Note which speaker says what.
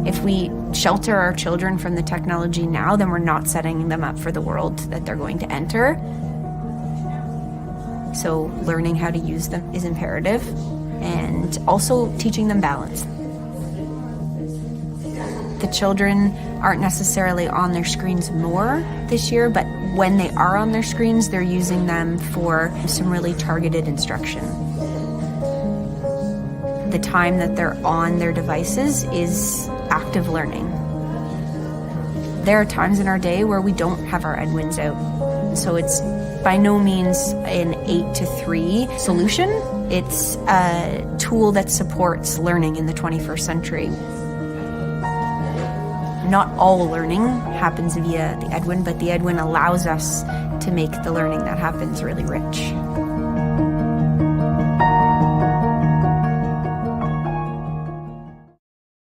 Speaker 1: If we shelter our children from the technology now, then we're not setting them up for the world that they're going to enter. So learning how to use them is imperative, and also teaching them balance. The children aren't necessarily on their screens more this year, but when they are on their screens, they're using them for some really targeted instruction. The time that they're on their devices is active learning. There are times in our day where we don't have our Edwins out. So it's by no means an 8 to 3 solution. It's a tool that supports learning in the 21st century. Not all learning happens via the Edwin, but the Edwin allows us to make the learning that happens really rich.